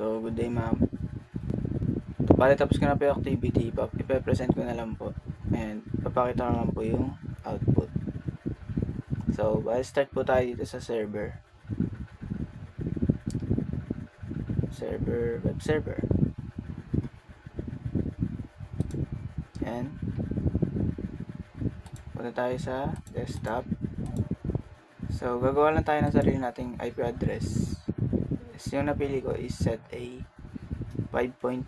So, good day ma'am. Bale, tapos ko na po yung activity. Ipe-present ko na lang po. And, papakita ko lang po yung output. So, start po tayo dito sa server. Web server. And, punta tayo sa desktop. So, gagawa lang tayo ng sarili nating IP address. Yung napili ko is set A 5.1.1.1.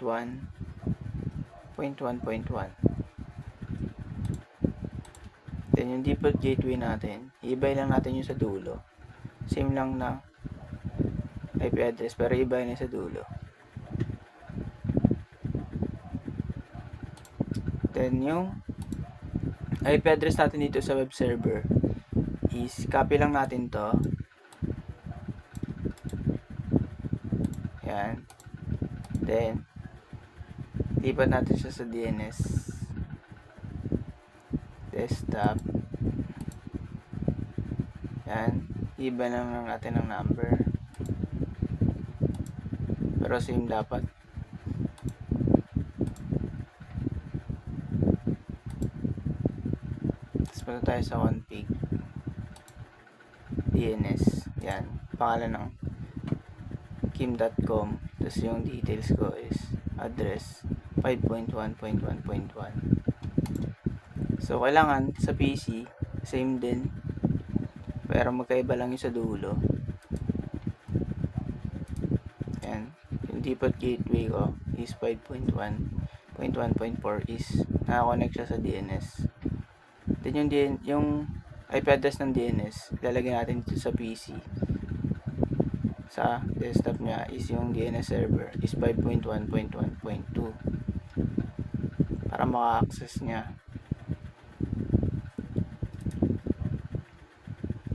Then, yung default gateway natin, i-ibay lang natin yung sa dulo. Same lang na IP address, pero ibay na sa dulo. Then, yung IP address natin dito sa web server is copy lang natin to. Yan. Then, lipat natin siya sa DNS desktop. Yan. Iba lang natin ang number. Pero same dapat. Tapos punta tayo sa config. DNS. Yan. Pangalan ng kim.com. Tapos yung details ko is address 5.1.1.1. So, kailangan sa PC, same din. Pero magkaiba lang yung sa dulo. Yan. Yung default gateway ko is 5.1.1.4 is nakakonect siya sa DNS. Then yung IP address ng DNS, ilalagay natin dito sa PC. Sa desktop niya is yung DNS server is 5.1.1.2 para maka-access niya.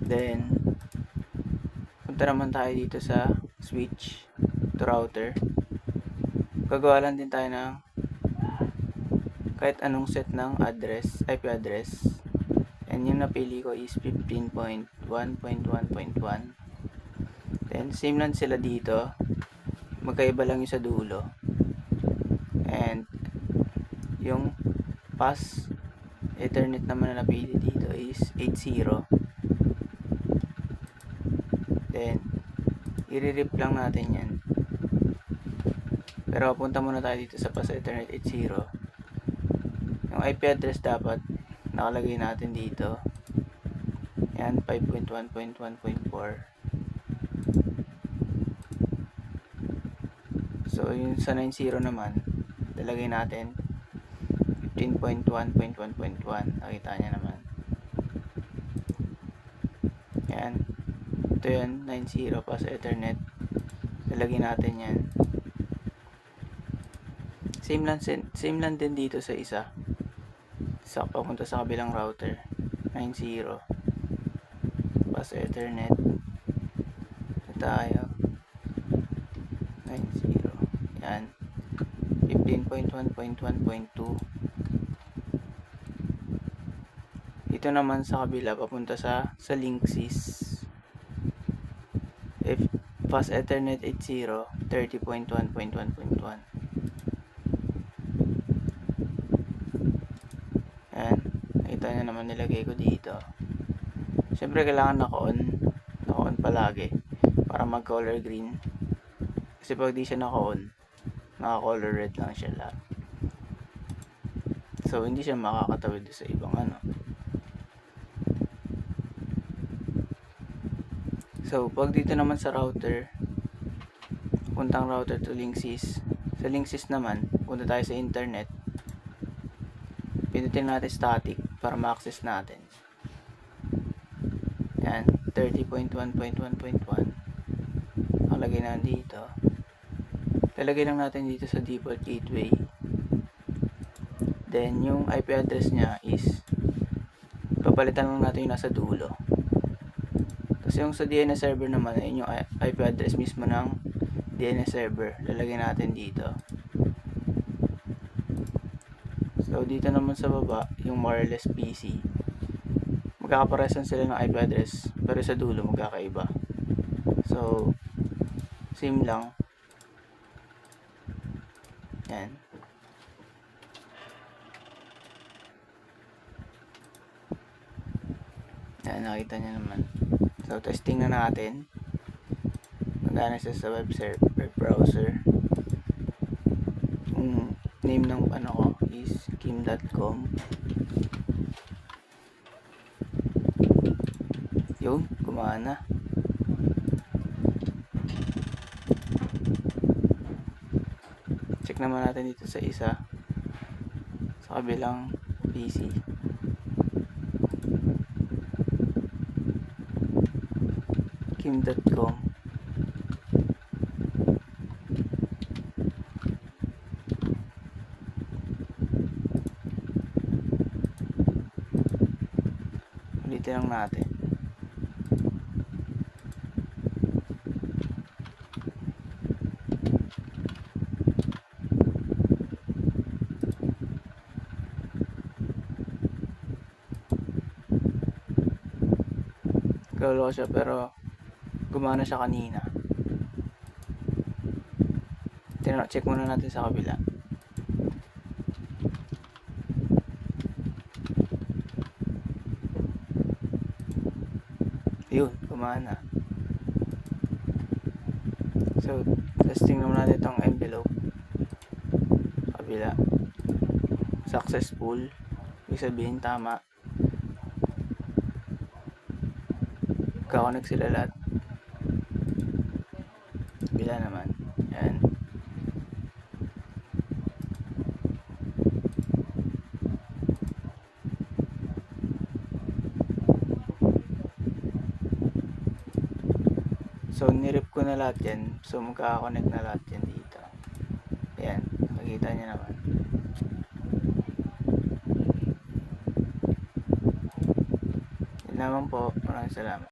Then, punta naman tayo dito sa switch to router. Gagawa lang din tayo ng kahit anong set ng address, IP address. And yung napili ko is 15.1.1.1. Then, same lang sila dito. Magkaiba lang yung sa dulo. And, yung pass Ethernet naman na napili dito is 80. Then, i-rip lang natin yan. Pero, punta muna tayo dito sa pass Ethernet 80. Yung IP address dapat nakalagay natin dito. Yan, 5.1.1.4. So, yung sa 90 naman, lalagay natin 15.1.1.1. Nakita niya naman. Yan. Ito yan, 90 pa sa Ethernet. Lalagay natin yan. Same lang din dito sa isa. Sa papunta sa kabilang router. 90. Pa sa Ethernet. Ito tayo. 90. Yan. 15.1.1.2. Ito naman sa kabila papunta sa Linksys. Fast Ethernet 80 30.1.1.1. Yan. Nakita nyo naman nilagay ko dito. Siyempre kailangan naka-on palagi para mag-color green. Kasi pag di siya naka-on, naka-color red lang siya lahat. So, hindi siya makakatawid sa ibang So, pag dito naman sa router, puntang router to Linksys. Sa Linksys naman, punta tayo sa internet. Pinutin natin static para ma-access natin. Yan, 30.1.1.1. Nakalagay na dito. Lalagay lang natin dito sa default gateway. Then, yung IP address niya is papalitan lang natin yung nasa dulo. Tapos yung sa DNS server naman, ayun yung IP address mismo ng DNS server. Lalagay natin dito. So, dito naman sa baba, yung wireless PC. Magkakaparesan sila ng IP address, pero sa dulo magkakaiba. So, same lang. Yan. Yan, nakita niyo naman. So, testing na natin. Magana siya sa web browser. Yung name ng ano ko is kim.com. Yun, gumana. Check naman natin dito sa isa. Sa kabilang PC. Kim.com. Ulitin lang natin. Gawlo siya pero gumana siya kanina. Check muna natin sa kabila. Yun, gumana. So, testing naman natin itong envelope. Kabila. Successful. Ibig sabihin tama. Kakakonek sila lahat. Kabila naman. Yan. So, nirip ko na lahat yan. So, magkakakonek na lahat yan dito. Ayan. Nakikita nyo naman. Yun naman po. Maraming salamat.